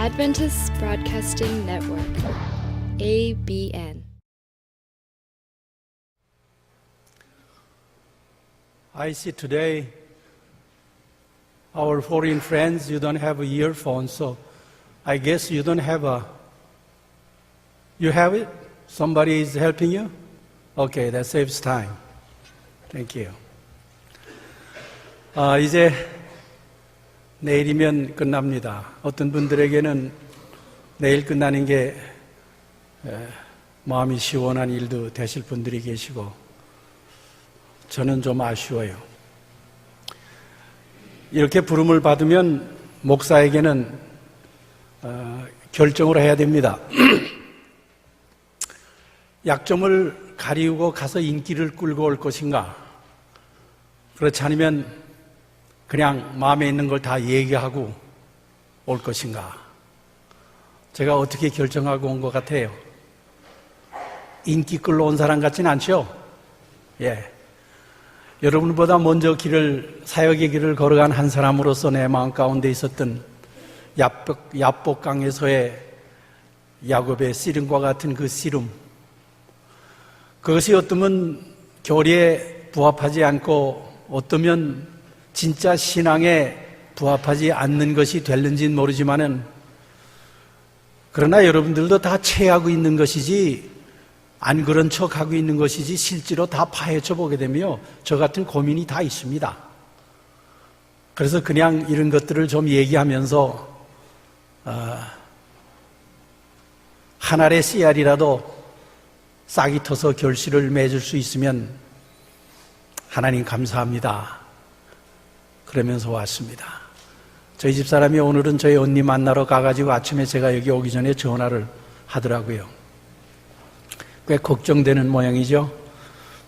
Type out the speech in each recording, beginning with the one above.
Adventist Broadcasting Network, ABN. I see today our foreign friends, you don't have an earphone, so I guess you don't have you have it? Somebody is helping you? Okay, that saves time. Thank you. 이제 내일이면 끝납니다. 어떤 분들에게는 내일 끝나는 게 마음이 시원한 일도 되실 분들이 계시고 저는 좀 아쉬워요. 이렇게 부름을 받으면 목사에게는 결정을 해야 됩니다. 약점을 가리우고 가서 인기를 끌고 올 것인가? 그렇지 않으면 그냥 마음에 있는 걸 다 얘기하고 올 것인가? 제가 어떻게 결정하고 온 것 같아요? 인기 끌러 온 사람 같진 않죠? 예. 여러분보다 먼저 사역의 길을 걸어간 한 사람으로서 내 마음 가운데 있었던 야복강에서의 야곱의 씨름과 같은 그 씨름, 그것이 어쩌면 교리에 부합하지 않고 어쩌면 진짜 신앙에 부합하지 않는 것이 될는지는 모르지만은, 그러나 여러분들도 다 체하고 있는 것이지 안 그런 척하고 있는 것이지 실제로 다 파헤쳐 보게 되면 저 같은 고민이 다 있습니다. 그래서 그냥 이런 것들을 좀 얘기하면서 한 알의 씨알이라도 싹이 터서 결실을 맺을 수 있으면 하나님 감사합니다. 그러면서 왔습니다. 저희 집사람이 오늘은 저희 언니 만나러 가가지고 아침에 제가 여기 오기 전에 전화를 하더라고요. 꽤 걱정되는 모양이죠.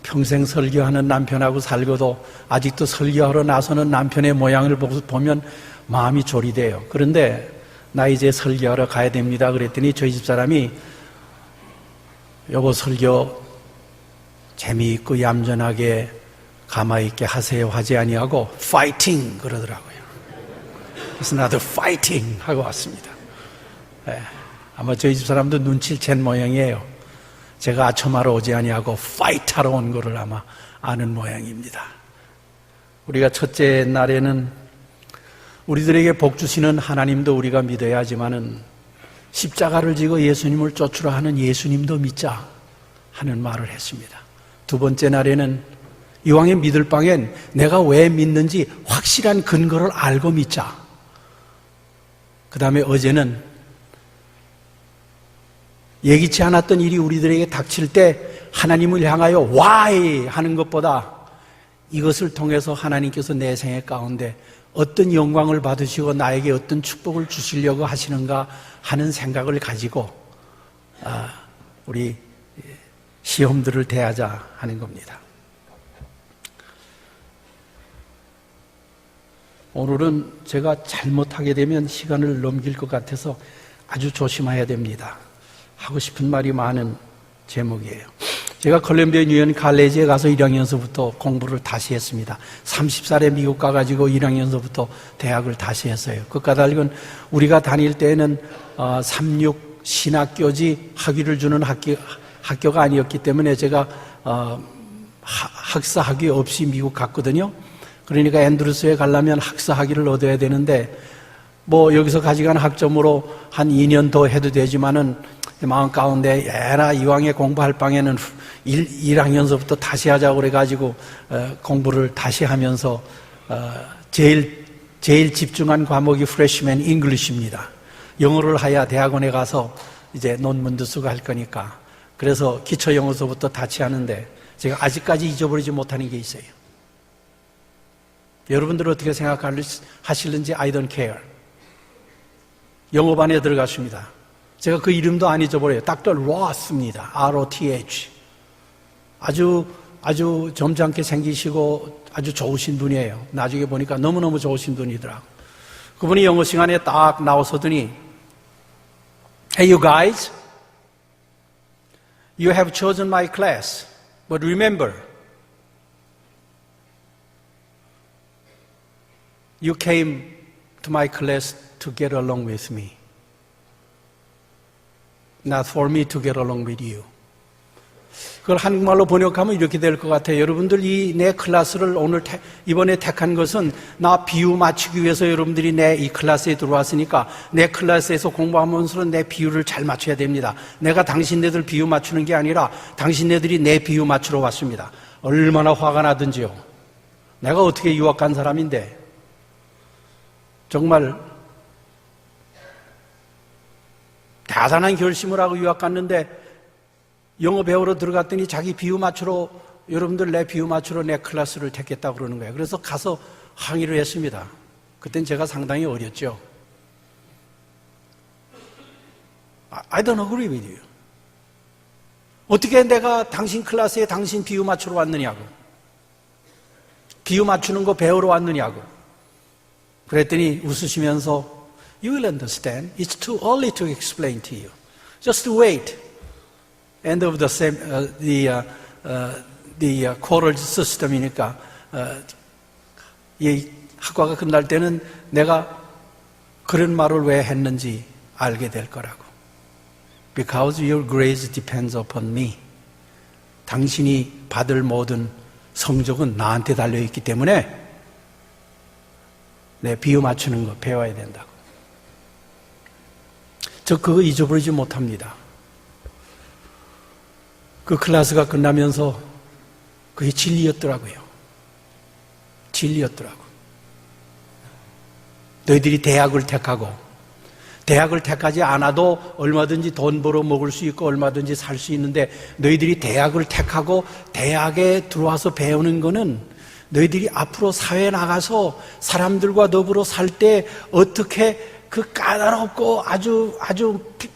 평생 설교하는 남편하고 살고도 아직도 설교하러 나서는 남편의 모양을 보면 마음이 졸이돼요. 그런데 나 이제 설교하러 가야 됩니다. 그랬더니 저희 집사람이 여보 설교 재미있고 얌전하게 가만히 있게 하세요 하지 아니하고 파이팅 그러더라고요. 그래서 나도 파이팅 하고 왔습니다. 네, 아마 저희 집사람도 눈치를 챈 모양이에요. 제가 아첨하러 오지 아니하고 파이트하러 온 거를 아마 아는 모양입니다. 우리가 첫째 날에는 우리들에게 복 주시는 하나님도 우리가 믿어야 하지만은 십자가를 지고 예수님을 쫓으러 하는 예수님도 믿자 하는 말을 했습니다. 두 번째 날에는 이왕에 믿을 바엔 내가 왜 믿는지 확실한 근거를 알고 믿자. 그 다음에 어제는 예기치 않았던 일이 우리들에게 닥칠 때 하나님을 향하여 why 하는 것보다 이것을 통해서 하나님께서 내 생애 가운데 어떤 영광을 받으시고 나에게 어떤 축복을 주시려고 하시는가 하는 생각을 가지고 우리 시험들을 대하자 하는 겁니다. 오늘은 제가 잘못하게 되면 시간을 넘길 것 같아서 아주 조심해야 됩니다. 하고 싶은 말이 많은 제목이에요. 제가 콜롬비아 유니언 칼레지에 가서 1학년서부터 공부를 다시 했습니다. 30살에 미국 가가지고 1학년서부터 대학을 다시 했어요. 그 까닭은 우리가 다닐 때에는 36 신학교지 학위를 주는 학교가 아니었기 때문에 제가 학사 학위 없이 미국 갔거든요. 그러니까 앤드루스에 가려면 학사 학위를 얻어야 되는데 뭐 여기서 가져간 학점으로 한 2년 더 해도 되지만은 마음 가운데 에라 이왕에 공부할 방에는 1학년서부터 다시 하자고 그래가지고 공부를 다시 하면서 제일 집중한 과목이 프레시맨 잉글리시입니다. 영어를 해야 대학원에 가서 이제 논문도 쓰고 할 거니까. 그래서 기초 영어서부터 다시 하는데 제가 아직까지 잊어버리지 못하는 게 있어요. 여러분들 어떻게 생각하실는지 I don't care. 영어반에 들어갔습니다. 제가 그 이름도 안 잊어버려요. 닥터 로스입니다. R-O-T-H. 아주 점잖게 생기시고 아주 좋으신 분이에요. 나중에 보니까 너무너무 좋으신 분이더라고요. 그분이 영어 시간에 딱 나오서더니 Hey you guys, you have chosen my class, but remember, you came to my class to get along with me. Not for me to get along with you. 그걸 한국말로 번역하면 이렇게 될 것 같아요. 여러분들 이 내 클래스를 이번에 택한 것은 나 비유 맞추기 위해서 여러분들이 내 이 클래스에 들어왔으니까 내 클래스에서 공부하면서 내 비유를 잘 맞춰야 됩니다. 내가 당신네들 비유 맞추는 게 아니라 당신네들이 내 비유 맞추러 왔습니다. 얼마나 화가 나든지요. 내가 어떻게 유학 간 사람인데 정말 대단한 결심을 하고 유학 갔는데 영어 배우러 들어갔더니 자기 비유 맞추러 여러분들 내 비유 맞추러 내 클래스를 택했다고 그러는 거예요. 그래서 가서 항의를 했습니다. 그땐 제가 상당히 어렸죠. I don't agree with you. 어떻게 내가 당신 클래스에 당신 비유 맞추러 왔느냐고. 비유 맞추는 거 배우러 왔느냐고. 그랬더니 웃으시면서 You will understand. It's too early to explain to you. Just wait. End of the quarter system이니까 이 학과가 끝날 때는 내가 그런 말을 왜 했는지 알게 될 거라고. Because your grace depends upon me. 당신이 받을 모든 성적은 나한테 달려있기 때문에 내 비유 맞추는 거 배워야 된다고. 저 그거 잊어버리지 못합니다. 그 클래스가 끝나면서 그게 진리였더라고요. 진리였더라고. 너희들이 대학을 택하고 대학을 택하지 않아도 얼마든지 돈 벌어 먹을 수 있고 얼마든지 살 수 있는데 너희들이 대학을 택하고 대학에 들어와서 배우는 거는 너희들이 앞으로 사회에 나가서 사람들과 더불어 살 때 어떻게 그 까다롭고 아주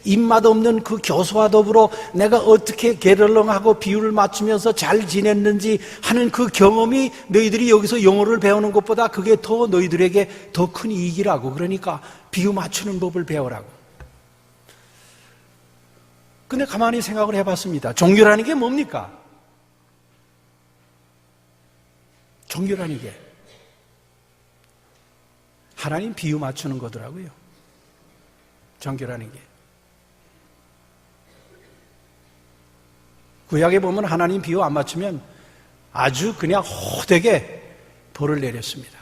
입맛 없는 그 교수와 더불어 내가 어떻게 게을렁하고 비유를 맞추면서 잘 지냈는지 하는 그 경험이 너희들이 여기서 영어를 배우는 것보다 그게 더 너희들에게 더 큰 이익이라고. 그러니까 비유 맞추는 법을 배우라고. 근데 가만히 생각을 해봤습니다. 종교라는 게 뭡니까? 종교라는 게 하나님 비유 맞추는 거더라고요. 종교라는 게. 구약에 보면 하나님 비유 안 맞추면 아주 그냥 호되게 벌을 내렸습니다.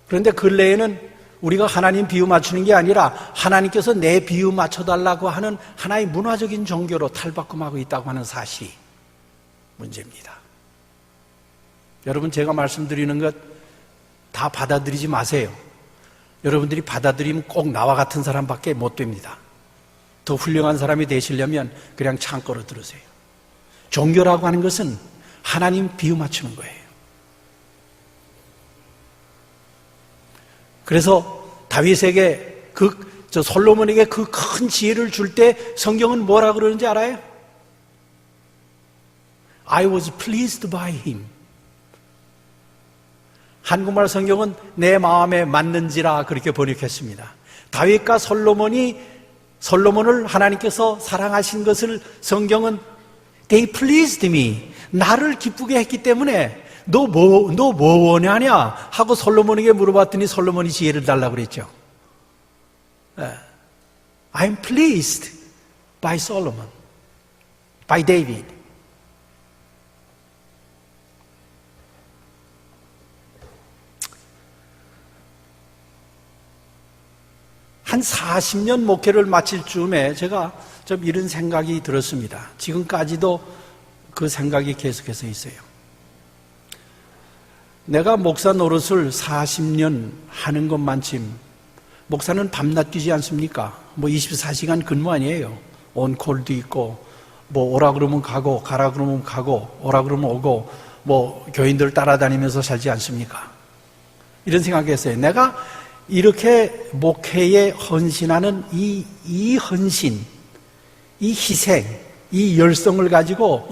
그런데 근래에는 우리가 하나님 비유 맞추는 게 아니라 하나님께서 내 비유 맞춰달라고 하는 하나의 문화적인 종교로 탈바꿈하고 있다고 하는 사실이 문제입니다. 여러분, 제가 말씀드리는 것 다 받아들이지 마세요. 여러분들이 받아들이면 꼭 나와 같은 사람밖에 못 됩니다. 더 훌륭한 사람이 되시려면 그냥 참고로 들으세요. 종교라고 하는 것은 하나님 비유 맞추는 거예요. 그래서 다윗에게 솔로몬에게 그 큰 지혜를 줄 때 성경은 뭐라 그러는지 알아요? I was pleased by him. 한국말 성경은 내 마음에 맞는지라 그렇게 번역했습니다. 다윗과 솔로몬을 하나님께서 사랑하신 것을 성경은 They pleased me. 나를 기쁘게 했기 때문에 너 뭐 원하냐? 하고 솔로몬에게 물어봤더니 솔로몬이 지혜를 달라고 그랬죠. I'm pleased by Solomon, by David. 한 40년 목회를 마칠 즈음에 제가 좀 이런 생각이 들었습니다. 지금까지도 그 생각이 계속해서 있어요. 내가 목사 노릇을 40년 하는 것만큼 목사는 밤낮 뛰지 않습니까? 24시간 근무 아니에요. 온콜도 있고 오라 그러면 가고 가라 그러면 가고 오라 그러면 오고 교인들 따라다니면서 살지 않습니까? 이런 생각했어요. 내가 이렇게 목회에 헌신하는 이 헌신, 이 희생, 이 열정을 가지고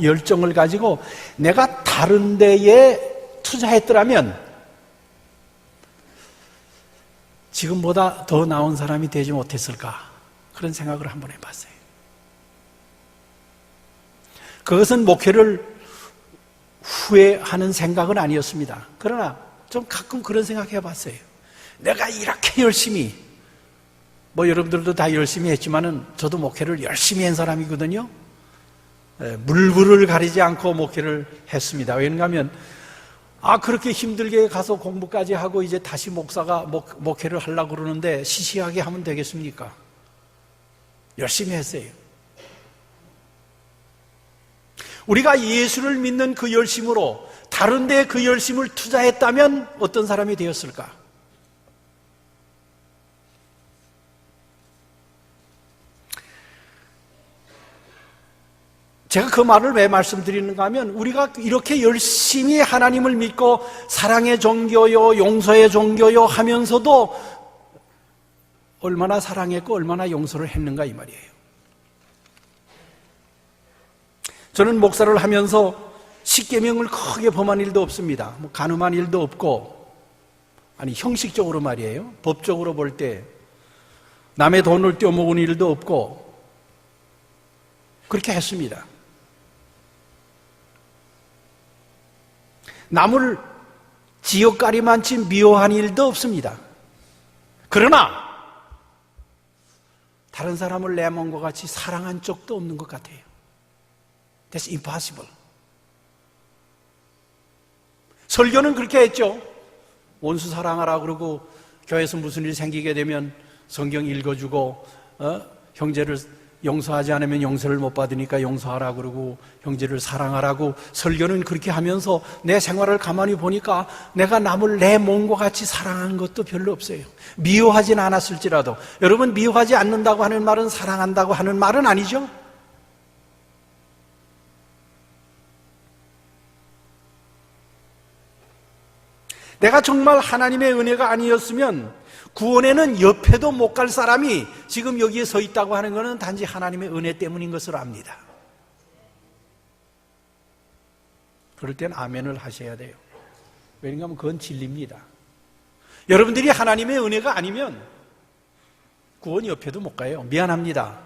내가 다른 데에 투자했더라면 지금보다 더 나은 사람이 되지 못했을까? 그런 생각을 한번 해봤어요. 그것은 목회를 후회하는 생각은 아니었습니다. 그러나 좀 가끔 그런 생각 해봤어요. 내가 이렇게 열심히 뭐 여러분들도 다 열심히 했지만은 저도 목회를 열심히 한 사람이거든요. 물불을 가리지 않고 목회를 했습니다. 왜냐하면 그렇게 힘들게 가서 공부까지 하고 이제 다시 목회를 하려고 그러는데 시시하게 하면 되겠습니까? 열심히 했어요. 우리가 예수를 믿는 그 열심으로 다른 데에 그 열심을 투자했다면 어떤 사람이 되었을까? 제가 그 말을 왜 말씀드리는가 하면 우리가 이렇게 열심히 하나님을 믿고 사랑의 종교요, 용서의 종교요 하면서도 얼마나 사랑했고 얼마나 용서를 했는가 이 말이에요. 저는 목사를 하면서 십계명을 크게 범한 일도 없습니다. 뭐 간음한 일도 없고, 아니 형식적으로 말이에요. 법적으로 볼 때 남의 돈을 떼어먹은 일도 없고 그렇게 했습니다. 남을 지역가리만치 미워한 일도 없습니다. 그러나 다른 사람을 내 몸과 같이 사랑한 적도 없는 것 같아요. That's impossible. 설교는 그렇게 했죠. 원수 사랑하라 그러고 교회에서 무슨 일 생기게 되면 성경 읽어주고 형제를 용서하지 않으면 용서를 못 받으니까 용서하라 그러고 형제를 사랑하라고 설교는 그렇게 하면서 내 생활을 가만히 보니까 내가 남을 내 몸과 같이 사랑한 것도 별로 없어요. 미워하진 않았을지라도. 여러분, 미워하지 않는다고 하는 말은 사랑한다고 하는 말은 아니죠. 내가 정말 하나님의 은혜가 아니었으면 구원에는 옆에도 못 갈 사람이 지금 여기에 서 있다고 하는 것은 단지 하나님의 은혜 때문인 것을 압니다. 그럴 땐 아멘을 하셔야 돼요. 왜냐하면 그건 진리입니다. 여러분들이 하나님의 은혜가 아니면 구원 옆에도 못 가요. 미안합니다.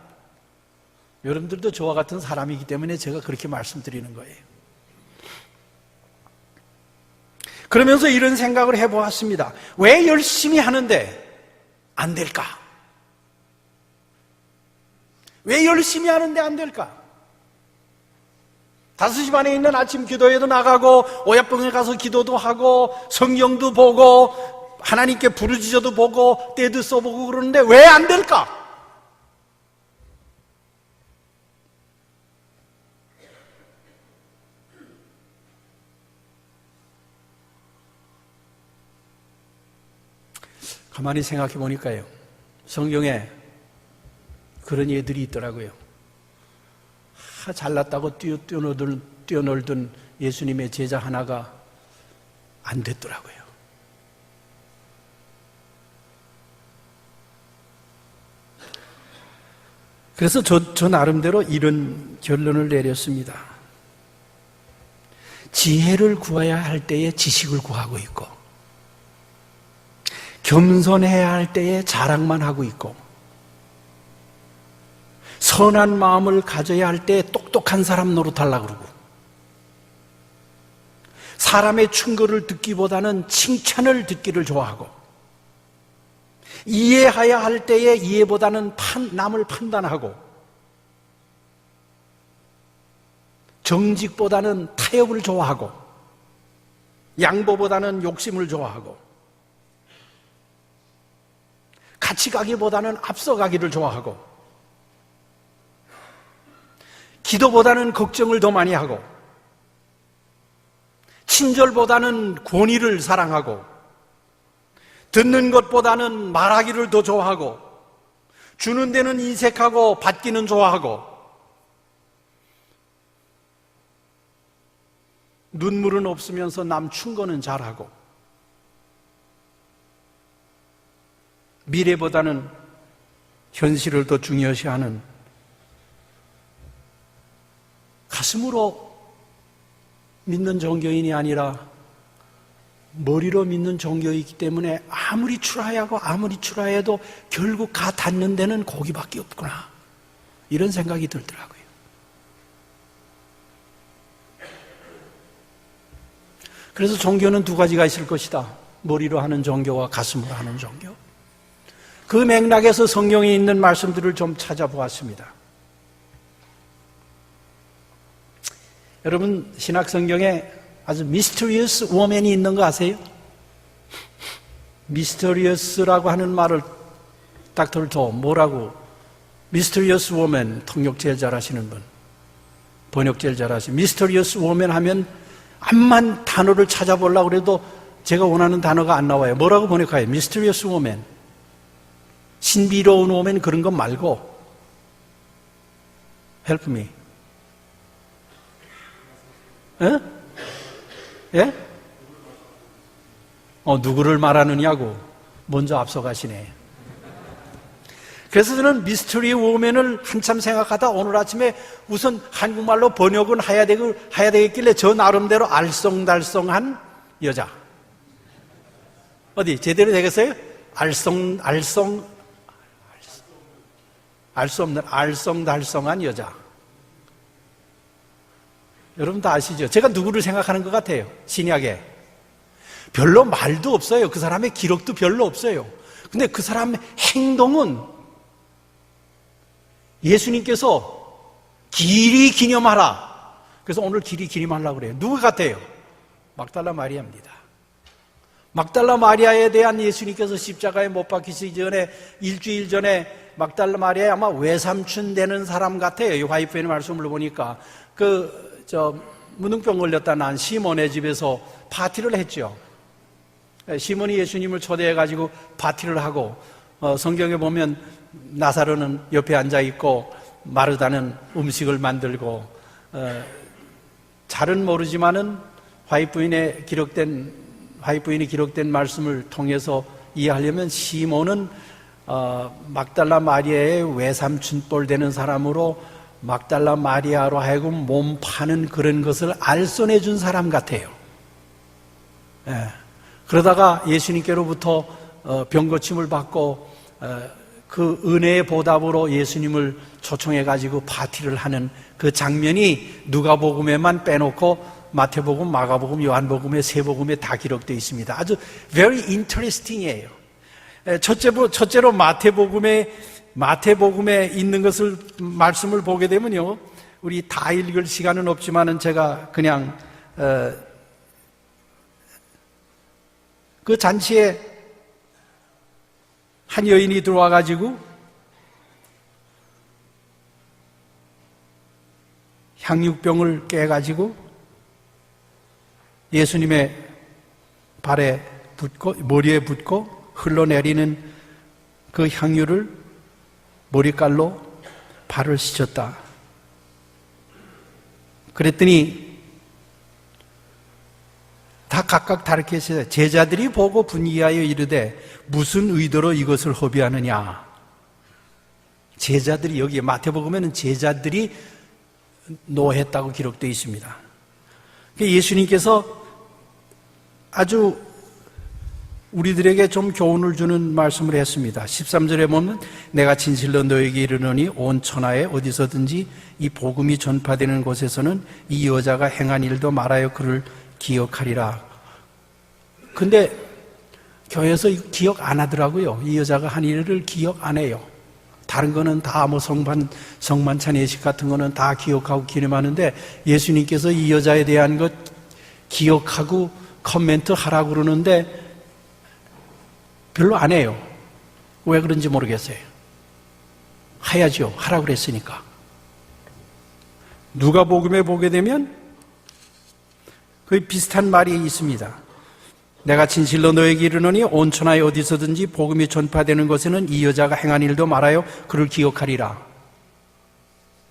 여러분들도 저와 같은 사람이기 때문에 제가 그렇게 말씀드리는 거예요. 그러면서 이런 생각을 해보았습니다. 왜 열심히 하는데 안 될까? 왜 열심히 하는데 안 될까? 5시 반에 있는 아침 기도회도 나가고 오약봉에 가서 기도도 하고 성경도 보고 하나님께 부르짖어도 보고 때도 써보고 그러는데 왜 안 될까? 가만히 생각해 보니까요, 성경에 그런 예들이 있더라고요. 잘났다고 뛰어놀던 예수님의 제자 하나가 안 됐더라고요. 그래서 저 나름대로 이런 결론을 내렸습니다. 지혜를 구해야 할 때에 지식을 구하고 있고, 겸손해야 할 때에 자랑만 하고 있고, 선한 마음을 가져야 할 때에 똑똑한 사람 노릇하려고 그러고, 사람의 충고를 듣기보다는 칭찬을 듣기를 좋아하고, 이해해야 할 때에 이해보다는 남을 판단하고, 정직보다는 타협을 좋아하고, 양보보다는 욕심을 좋아하고, 같이 가기보다는 앞서가기를 좋아하고, 기도보다는 걱정을 더 많이 하고, 친절보다는 권위를 사랑하고, 듣는 것보다는 말하기를 더 좋아하고, 주는 데는 인색하고 받기는 좋아하고, 눈물은 없으면서 남 충고는 잘하고, 미래보다는 현실을 더 중요시하는, 가슴으로 믿는 종교인이 아니라 머리로 믿는 종교이기 때문에 아무리 추라하고 아무리 추라해도 결국 가 닿는 데는 거기밖에 없구나, 이런 생각이 들더라고요. 그래서 종교는 두 가지가 있을 것이다. 머리로 하는 종교와 가슴으로 하는 종교. 그 맥락에서 성경에 있는 말씀들을 좀 찾아보았습니다. 여러분, 신약 성경에 아주 미스터리어스 워맨이 있는 거 아세요? 미스터리어스라고 하는 말을 닥터 도 뭐라고? 미스터리어스 워맨, 통역 제일 잘하시는 분, 번역 제일 잘하시는 미스터리어스 워맨 하면 암만 단어를 찾아보려고 해도 제가 원하는 단어가 안 나와요. 뭐라고 번역해요? 미스터리어스 워맨, 신비로운 워맨, 그런 것 말고 Help me. 예? 누구를 말하느냐고 먼저 앞서가시네. 그래서 저는 미스터리 워맨을 한참 생각하다 오늘 아침에 우선 한국말로 번역은 해야 되겠길래 저 나름대로 알쏭달쏭한 여자. 어디 제대로 되겠어요? 알 수 없는 알쏭달쏭한 여자. 여러분 다 아시죠? 제가 누구를 생각하는 것 같아요? 신약에 별로 말도 없어요. 그 사람의 기록도 별로 없어요. 근데 그 사람의 행동은 예수님께서 길이 기념하라. 그래서 오늘 길이 기념하려고 그래요. 누구 같아요? 막달라 마리아입니다. 막달라 마리아에 대한 예수님께서 십자가에 못 박히시기 전에 일주일 전에 막달라 마리아의 아마 외삼촌 되는 사람 같아요. 이 와이프의 말씀을 보니까 무능병 걸렸다 난 시몬의 집에서 파티를 했죠. 시몬이 예수님을 초대해가지고 파티를 하고 성경에 보면 나사로는 옆에 앉아있고 마르다는 음식을 만들고 잘은 모르지만은 화이트부인이 기록된 말씀을 통해서 이해하려면 시몬은 막달라 마리아의 외삼촌뻘 되는 사람으로 막달라 마리아로 하여금 몸 파는 그런 것을 알선해 준 사람 같아요. 그러다가 예수님께로부터 병고침을 받고 그 은혜의 보답으로 예수님을 초청해 가지고 파티를 하는 그 장면이 누가복음에만 빼놓고 마태복음, 마가복음, 요한복음에 세 복음에 다 기록되어 있습니다. 아주 very interesting이에요. 첫째로 마태복음에 있는 것을 말씀을 보게 되면요, 우리 다 읽을 시간은 없지만은 제가 그냥 그 잔치에 한 여인이 들어와 가지고 향유병을 깨 가지고 예수님의 발에 붓고 머리에 붓고 흘러내리는 그 향유를 머리칼로 발을 씻었다. 그랬더니 다 각각 다르게 했어요. 제자들이 보고 분기하여 이르되 무슨 의도로 이것을 허비하느냐. 제자들이, 여기 마태복음에는 제자들이 노했다고 기록되어 있습니다. 예수님께서 아주 우리들에게 좀 교훈을 주는 말씀을 했습니다. 13절에 보면 내가 진실로 너에게 이르노니 온 천하에 어디서든지 이 복음이 전파되는 곳에서는 이 여자가 행한 일도 말하여 그를 기억하리라. 근데 교회에서 기억 안 하더라고요. 이 여자가 한 일을 기억 안 해요. 다른 거는 다 성만찬 예식 같은 거는 다 기억하고 기념하는데 예수님께서 이 여자에 대한 것 기억하고 코멘트 하라고 그러는데 별로 안 해요. 왜 그런지 모르겠어요. 해야죠. 하라고 그랬으니까. 누가복음에 보게 되면 그 비슷한 말이 있습니다. 내가 진실로 너에게 이르노니 온 천하에 어디서든지 복음이 전파되는 곳에는 이 여자가 행한 일도 말하여 그를 기억하리라.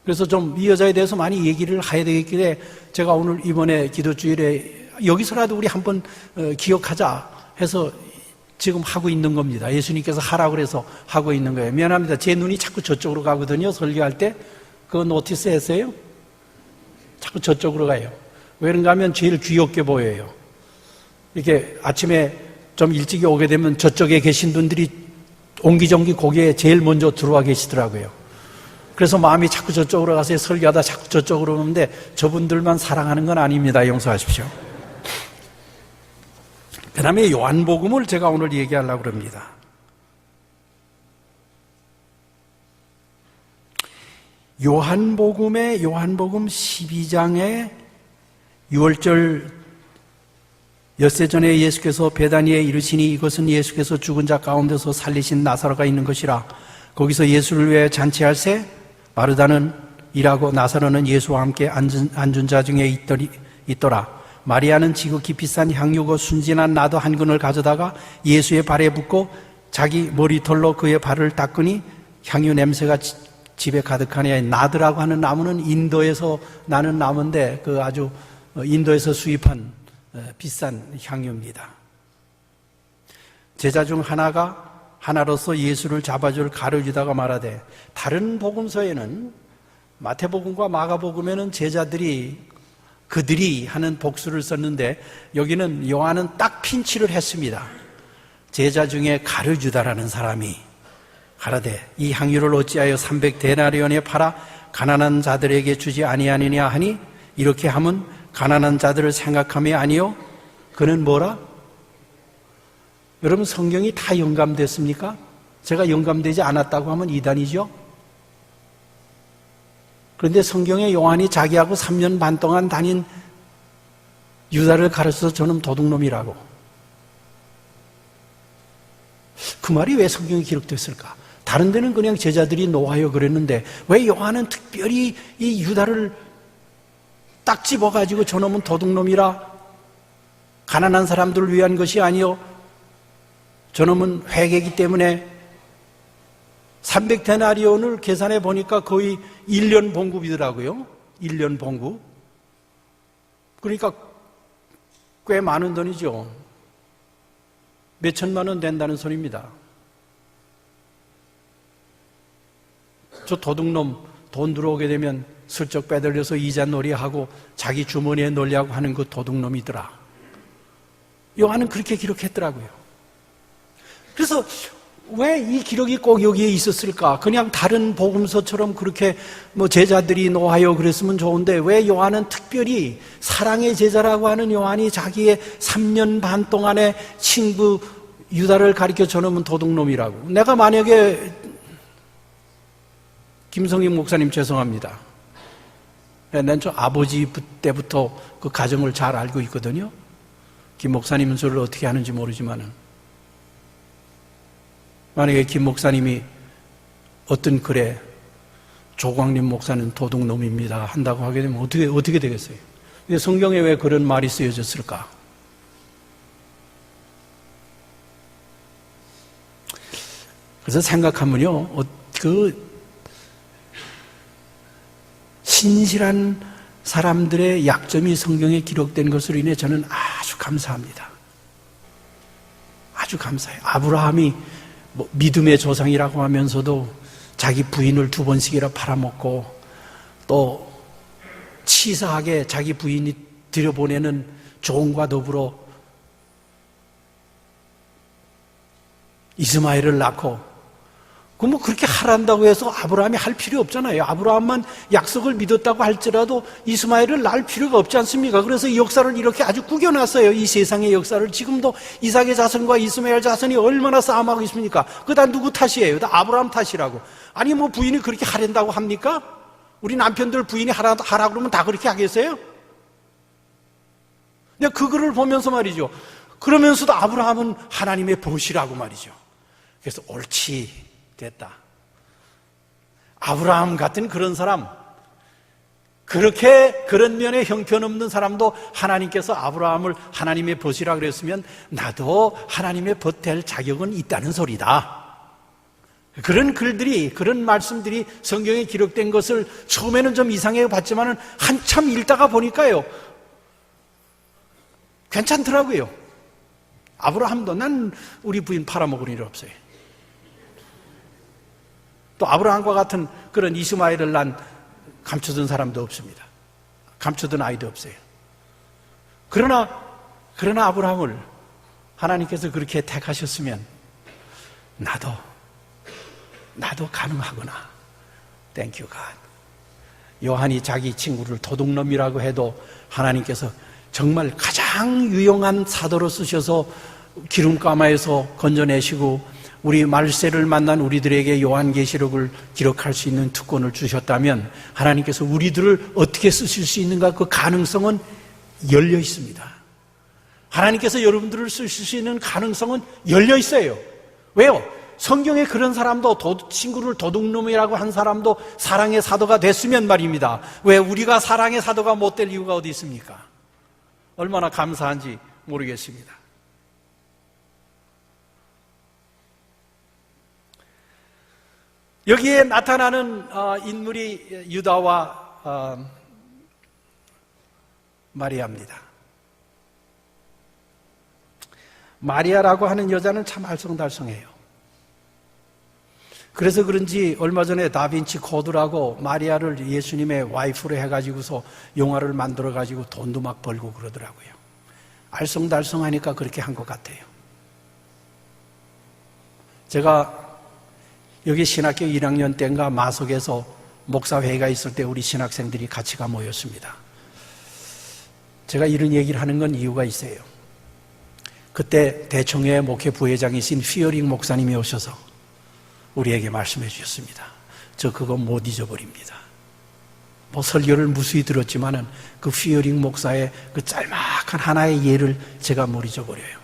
그래서 좀 이 여자에 대해서 많이 얘기를 해야 되겠길래 제가 오늘 이번에 기도주일에 여기서라도 우리 한번 기억하자 해서 지금 하고 있는 겁니다. 예수님께서 하라고 그래서 하고 있는 거예요. 미안합니다. 제 눈이 자꾸 저쪽으로 가거든요. 설교할 때. 그거 노티스 했어요? 자꾸 저쪽으로 가요. 왜 그런가 하면 제일 귀엽게 보여요. 이렇게 아침에 좀 일찍 오게 되면 저쪽에 계신 분들이 옹기종기 거기에 제일 먼저 들어와 계시더라고요. 그래서 마음이 자꾸 저쪽으로 가서 설교하다 자꾸 저쪽으로 오는데 저분들만 사랑하는 건 아닙니다. 용서하십시오. 그 다음에 요한복음을 제가 오늘 얘기하려고 합니다. 요한복음 12장에 6월절 엿새 전에 예수께서 베다니에 이르시니 이것은 예수께서 죽은 자 가운데서 살리신 나사로가 있는 것이라. 거기서 예수를 위해 잔치할세 마르다는 일하고 나사로는 예수와 함께 앉은 자 중에 있더라. 마리아는 지극히 비싼 향유고 순진한 나도 한 근을 가져다가 예수의 발에 붓고 자기 머리털로 그의 발을 닦으니 향유 냄새가 집에 가득하니. 나드라고 하는 나무는 인도에서 나는 나무인데 그 아주 인도에서 수입한 비싼 향유입니다. 제자 중 하나로서 예수를 잡아줄 가룟유다가 말하되, 다른 복음서에는 마태복음과 마가복음에는 그들이 하는 복수를 썼는데 여기는 요한은 딱 핀치를 했습니다. 제자 중에 가룟유다라는 사람이 가라되 이 향유를 어찌하여 300데나리온에 팔아 가난한 자들에게 주지 아니하느냐 하니, 이렇게 하면 가난한 자들을 생각함이 아니요 그는 뭐라? 여러분, 성경이 다 영감됐습니까? 제가 영감되지 않았다고 하면 이단이죠. 그런데 성경에 요한이 자기하고 3년 반 동안 다닌 유다를 가르쳐서 저는 도둑놈이라고. 그 말이 왜 성경에 기록됐을까? 다른 데는 그냥 제자들이 노하여 그랬는데 왜 요한은 특별히 이 유다를 딱 집어가지고 저놈은 도둑놈이라, 가난한 사람들을 위한 것이 아니요 저놈은 회개이기 때문에 300데나리온을 계산해 보니까 거의 1년 봉급이더라고요. 1년 봉급. 그러니까 꽤 많은 돈이죠. 몇 천만 원 된다는 소리입니다. 저 도둑놈 돈 들어오게 되면 슬쩍 빼돌려서 이자 놀이하고 자기 주머니에 넣으려고 하는 그 도둑놈이더라. 요한은 그렇게 기록했더라고요. 그래서 왜 이 기록이 꼭 여기에 있었을까? 그냥 다른 복음서처럼 그렇게 제자들이 노하여 그랬으면 좋은데 왜 요한은 특별히 사랑의 제자라고 하는 요한이 자기의 3년 반 동안의 친구 유다를 가리켜 저놈은 도둑놈이라고. 내가 만약에 김성임 목사님 죄송합니다. 난 저 아버지 때부터 그 가정을 잘 알고 있거든요. 김 목사님은 저를 어떻게 하는지 모르지만은, 만약에 김 목사님이 어떤 글에 조광림 목사는 도둑놈입니다 한다고 하게 되면 어떻게 되겠어요? 근데 성경에 왜 그런 말이 쓰여졌을까? 그래서 생각하면요, 그 신실한 사람들의 약점이 성경에 기록된 것으로 인해 저는 아주 감사합니다. 아주 감사해요. 아브라함이 믿음의 조상이라고 하면서도 자기 부인을 2번씩이나 팔아먹고 또 치사하게 자기 부인이 들여보내는 종과 더불어 이스마엘을 낳고, 그렇게 하란다고 해서 아브라함이 할 필요 없잖아요. 아브라함만 약속을 믿었다고 할지라도 이스마엘을 낳을 필요가 없지 않습니까? 그래서 이 역사를 이렇게 아주 구겨놨어요. 이 세상의 역사를. 지금도 이삭의 자손과 이스마엘 자손이 얼마나 싸움하고 있습니까? 그거 다 누구 탓이에요? 다 아브라함 탓이라고. 아니 부인이 그렇게 하란다고 합니까? 우리 남편들 부인이 하라 그러면 다 그렇게 하겠어요? 근데 그거를 보면서 말이죠. 그러면서도 아브라함은 하나님의 보시라고 말이죠. 그래서 옳지, 됐다. 아브라함 같은 그런 사람, 그런 면에 형편없는 사람도 하나님께서 아브라함을 하나님의 벗이라 그랬으면 나도 하나님의 벗 될 자격은 있다는 소리다. 그런 글들이, 그런 말씀들이 성경에 기록된 것을 처음에는 좀 이상해 봤지만 한참 읽다가 보니까요, 괜찮더라고요. 아브라함도 난 우리 부인 팔아먹을 일 없어요. 또 아브라함과 같은 그런 이스마엘을 난 감춰둔 사람도 없습니다. 감춰둔 아이도 없어요. 그러나 아브라함을 하나님께서 그렇게 택하셨으면 나도 가능하구나. Thank you, God. 요한이 자기 친구를 도둑놈이라고 해도 하나님께서 정말 가장 유용한 사도로 쓰셔서 기름가마에서 건져내시고 우리 말세를 만난 우리들에게 요한계시록을 기록할 수 있는 특권을 주셨다면 하나님께서 우리들을 어떻게 쓰실 수 있는가, 그 가능성은 열려 있습니다. 하나님께서 여러분들을 쓰실 수 있는 가능성은 열려 있어요. 왜요? 성경에 그런 사람도, 친구를 도둑놈이라고 한 사람도 사랑의 사도가 됐으면 말입니다. 왜 우리가 사랑의 사도가 못 될 이유가 어디 있습니까? 얼마나 감사한지 모르겠습니다. 여기에 나타나는 인물이 유다와 마리아입니다. 마리아라고 하는 여자는 참 알쏭달쏭해요. 그래서 그런지 얼마 전에 다빈치 코드라고 마리아를 예수님의 와이프로 해가지고서 영화를 만들어가지고 돈도 막 벌고 그러더라고요. 알쏭달쏭하니까 그렇게 한 것 같아요. 제가 여기 신학교 1학년 때인가 마석에서 목사회의가 있을 때 우리 신학생들이 같이 가 모였습니다. 제가 이런 얘기를 하는 건 이유가 있어요. 그때 대청회 목회 부회장이신 피어링 목사님이 오셔서 우리에게 말씀해 주셨습니다. 저 그거 못 잊어버립니다. 뭐 설교를 무수히 들었지만은 그 피어링 목사의 그 짤막한 하나의 예를 제가 못 잊어버려요.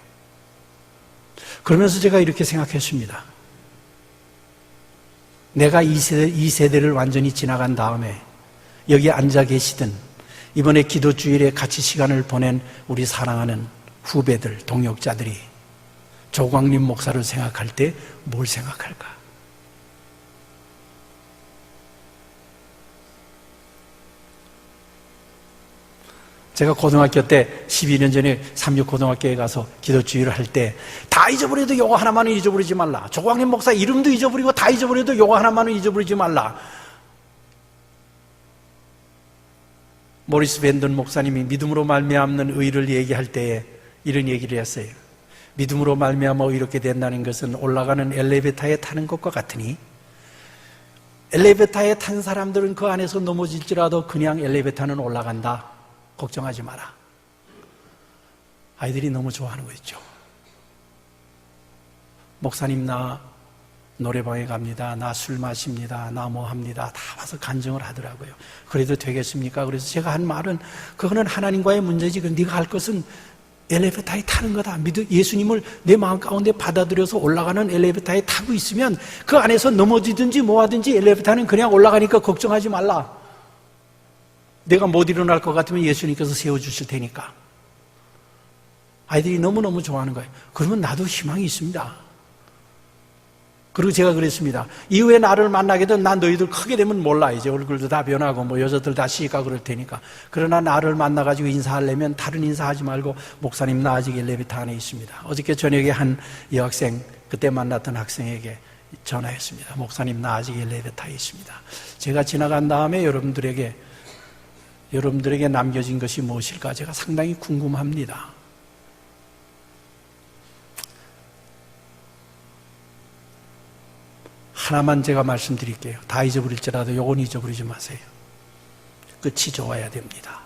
그러면서 제가 이렇게 생각했습니다. 내가 이 세대를 완전히 지나간 다음에 여기 앉아 계시든 이번에 기도주일에 같이 시간을 보낸 우리 사랑하는 후배들, 동역자들이 조광림 목사를 생각할 때 뭘 생각할까? 제가 고등학교 때 12년 전에 삼육고등학교에 가서 기도주의를 할 때 다 잊어버려도 요거 하나만은 잊어버리지 말라. 조광림 목사 이름도 잊어버리고 다 잊어버려도 요거 하나만은 잊어버리지 말라. 모리스 밴던 목사님이 믿음으로 말미암는 의를 얘기할 때에 이런 얘기를 했어요. 믿음으로 말미암아 이렇게 된다는 것은 올라가는 엘리베이터에 타는 것과 같으니 엘리베이터에 탄 사람들은 그 안에서 넘어질지라도 그냥 엘리베이터는 올라간다. 걱정하지 마라. 아이들이 너무 좋아하는 거 있죠. 목사님 나 노래방에 갑니다. 나 술 마십니다. 나 뭐 합니다. 다 와서 간증을 하더라고요. 그래도 되겠습니까? 그래서 제가 한 말은 그거는 하나님과의 문제지. 네가 할 것은 엘리베이터에 타는 거다. 예수님을 내 마음 가운데 받아들여서 올라가는 엘리베이터에 타고 있으면 그 안에서 넘어지든지 뭐 하든지 엘리베이터는 그냥 올라가니까 걱정하지 말라. 내가 못 일어날 것 같으면 예수님께서 세워주실 테니까. 아이들이 너무너무 좋아하는 거예요. 그러면 나도 희망이 있습니다. 그리고 제가 그랬습니다. 이후에 나를 만나게 되면 난 너희들 크게 되면 몰라. 이제 얼굴도 다 변하고 뭐 여자들 다 시가 그럴 테니까. 그러나 나를 만나가지고 인사하려면 다른 인사하지 말고 목사님 나 아직 엘리베이터 안에 있습니다. 어저께 저녁에 한 여학생 그때 만났던 학생에게 전화했습니다. 목사님 나 아직 엘리베이터에 있습니다. 제가 지나간 다음에 여러분들에게 남겨진 것이 무엇일까 제가 상당히 궁금합니다. 하나만 제가 말씀드릴게요. 다 잊어버릴지라도 이건 잊어버리지 마세요. 끝이 좋아야 됩니다.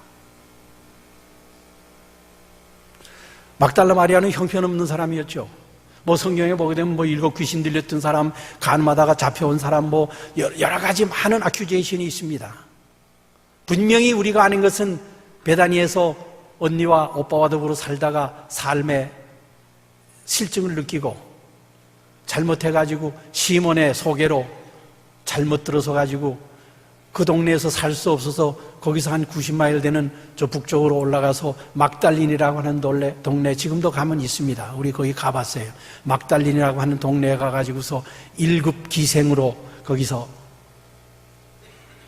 막달라 마리아는 형편없는 사람이었죠. 뭐 성경에 보게 되면 뭐 7 귀신 들렸던 사람, 간마다가 잡혀온 사람, 뭐 여러 가지 많은 어큐제이션이 있습니다. 분명히 우리가 아는 것은 베다니에서 언니와 오빠와 더불어 살다가 삶의 실증을 느끼고 잘못해가지고 시몬의 소개로 잘못 들어서가지고 그 동네에서 살 수 없어서 거기서 한 90마일 되는 저 북쪽으로 올라가서 막달린이라고 하는 동네 지금도 가면 있습니다. 우리 거기 가봤어요. 막달린이라고 하는 동네에 가가지고서 1급 기생으로 거기서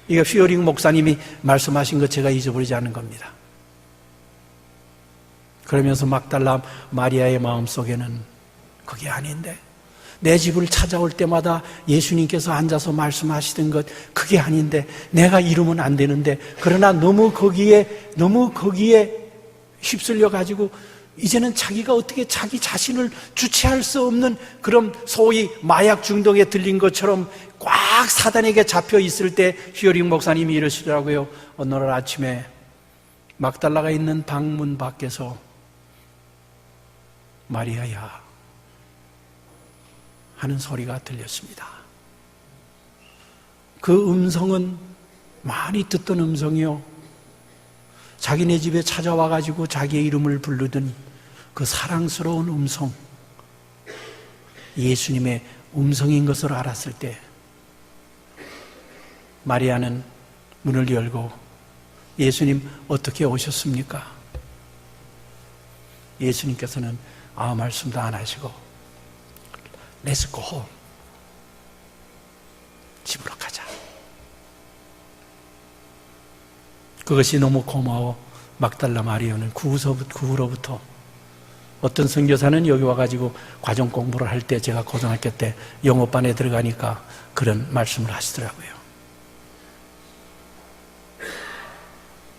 이거 피어링 목사님이 말씀하신 것 제가 잊어버리지 않는 겁니다. 그러면서 막달라 마리아의 마음속에는 그게 아닌데 내 집을 찾아올 때마다 예수님께서 앉아서 말씀하시던 것 그게 아닌데 내가 이루면 안 되는데 그러나 너무 거기에 휩쓸려 가지고 이제는 자기가 어떻게 자기 자신을 주체할 수 없는 그런 소위 마약 중독에 들린 것처럼 꽉 사단에게 잡혀 있을 때 피어링 목사님이 이러시더라고요. 어느 날 아침에 막달라가 있는 방문 밖에서 마리아야 하는 소리가 들렸습니다. 그 음성은 많이 듣던 음성이요, 자기네 집에 찾아와가지고 자기의 이름을 부르던 그 사랑스러운 음성, 예수님의 음성인 것을 알았을 때 마리아는 문을 열고 예수님 어떻게 오셨습니까? 예수님께서는 아무 말씀도 안 하시고 Let's go home. 집으로 가자. 그것이 너무 고마워 막달라 마리아는 그 후로부터 어떤 선교사는 여기 와가지고 과정 공부를 할 때, 제가 고등학교 때 영어반에 들어가니까 그런 말씀을 하시더라고요.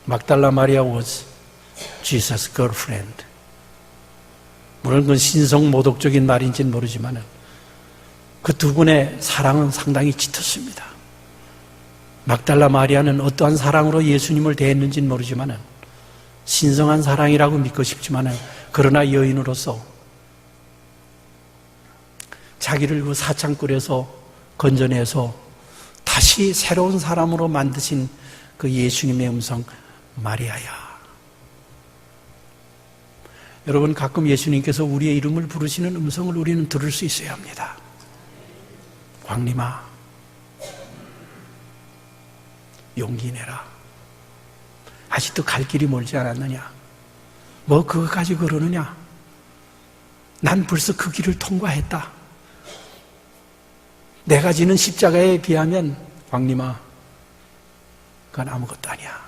막달라 마리아 was Jesus' girlfriend. 물론 그건 신성모독적인 말인지는 모르지만 그 두 분의 사랑은 상당히 짙었습니다. 막달라 마리아는 어떠한 사랑으로 예수님을 대했는지는 모르지만 신성한 사랑이라고 믿고 싶지만, 그러나 여인으로서 자기를 그 사창굴에서 건져내서 다시 새로운 사람으로 만드신 그 예수님의 음성, 마리아야. 여러분, 가끔 예수님께서 우리의 이름을 부르시는 음성을 우리는 들을 수 있어야 합니다. 광림아, 용기 내라. 아직도 갈 길이 멀지 않았느냐? 뭐 그거까지 그러느냐? 난 벌써 그 길을 통과했다. 내가 지는 십자가에 비하면 광림아, 그건 아무것도 아니야.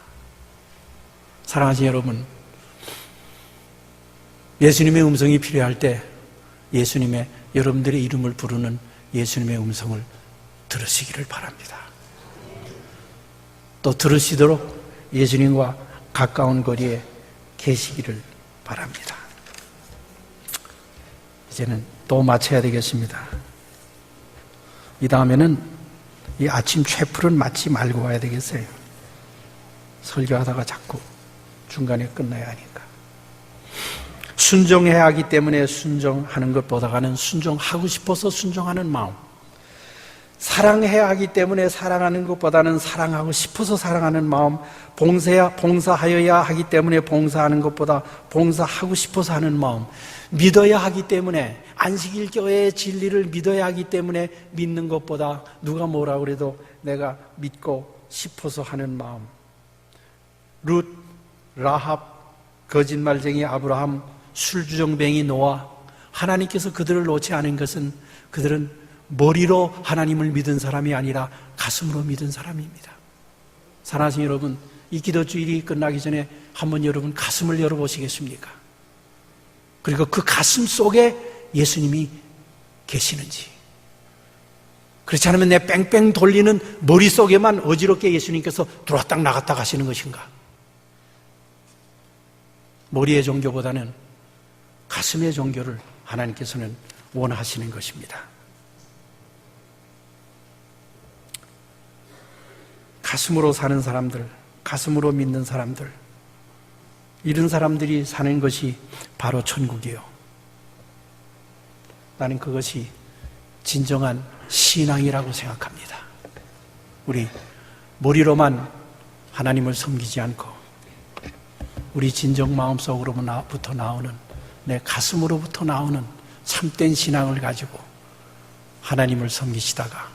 사랑하는 여러분, 예수님의 음성이 필요할 때 예수님의, 여러분들의 이름을 부르는 예수님의 음성을 들으시기를 바랍니다. 또 들으시도록 예수님과 가까운 거리에 계시기를 바랍니다. 이제는 또 마쳐야 되겠습니다. 이 다음에는 이 아침 최풀은 맞지 말고 와야 되겠어요. 설교하다가 자꾸 중간에 끝나야 하니까. 순종해야 하기 때문에 순종하는 것보다는 순종하고 싶어서 순종하는 마음, 사랑해야 하기 때문에 사랑하는 것보다는 사랑하고 싶어서 사랑하는 마음, 봉사하여야 하기 때문에 봉사하는 것보다 봉사하고 싶어서 하는 마음, 믿어야 하기 때문에, 안식일 교회의 진리를 믿어야 하기 때문에 믿는 것보다 누가 뭐라 그래도 내가 믿고 싶어서 하는 마음, 룻, 라합, 거짓말쟁이 아브라함, 술주정뱅이 노아, 하나님께서 그들을 놓지 않은 것은 그들은 머리로 하나님을 믿은 사람이 아니라 가슴으로 믿은 사람입니다. 사랑하는 여러분, 이 기도주일이 끝나기 전에 한번 여러분 가슴을 열어보시겠습니까? 그리고 그 가슴 속에 예수님이 계시는지, 그렇지 않으면 내 뺑뺑 돌리는 머릿속에만 어지럽게 예수님께서 들어왔다 나갔다 가시는 것인가? 머리의 종교보다는 가슴의 종교를 하나님께서는 원하시는 것입니다. 가슴으로 사는 사람들, 가슴으로 믿는 사람들, 이런 사람들이 사는 것이 바로 천국이에요. 나는 그것이 진정한 신앙이라고 생각합니다. 우리 머리로만 하나님을 섬기지 않고 우리 진정 마음속으로부터 나오는, 내 가슴으로부터 나오는 참된 신앙을 가지고 하나님을 섬기시다가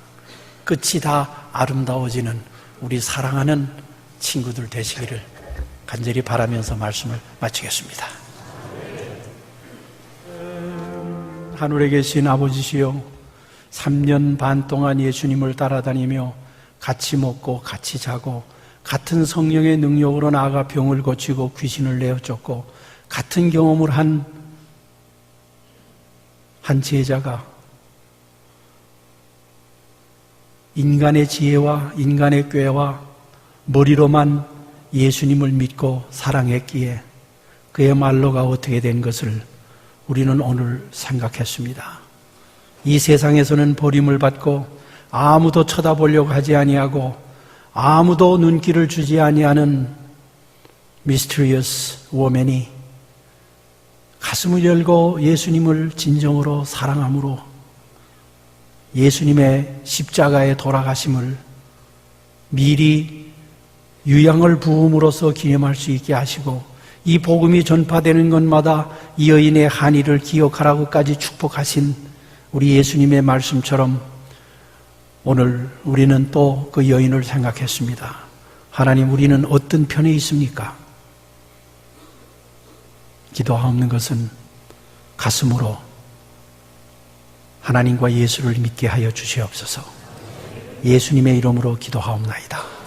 끝이 다 아름다워지는 우리 사랑하는 친구들 되시기를 간절히 바라면서 말씀을 마치겠습니다. 하늘에 계신 아버지시여, 3년 반 동안 예수님을 따라다니며 같이 먹고 같이 자고 같은 성령의 능력으로 나아가 병을 고치고 귀신을 내어쫓고 같은 경험을 한 제자가 인간의 지혜와 인간의 꾀와 머리로만 예수님을 믿고 사랑했기에 그의 말로가 어떻게 된 것을 우리는 오늘 생각했습니다. 이 세상에서는 버림을 받고 아무도 쳐다보려고 하지 아니하고 아무도 눈길을 주지 아니하는 미스터리어스 워맨이 가슴을 열고 예수님을 진정으로 사랑함으로 예수님의 십자가의 돌아가심을 미리 유향을 부음으로써 기념할 수 있게 하시고 이 복음이 전파되는 것마다 이 여인의 한의를 기억하라고까지 축복하신 우리 예수님의 말씀처럼 오늘 우리는 또 그 여인을 생각했습니다. 하나님, 우리는 어떤 편에 있습니까? 기도하옵는 것은 가슴으로 하나님과 예수를 믿게 하여 주시옵소서. 예수님의 이름으로 기도하옵나이다.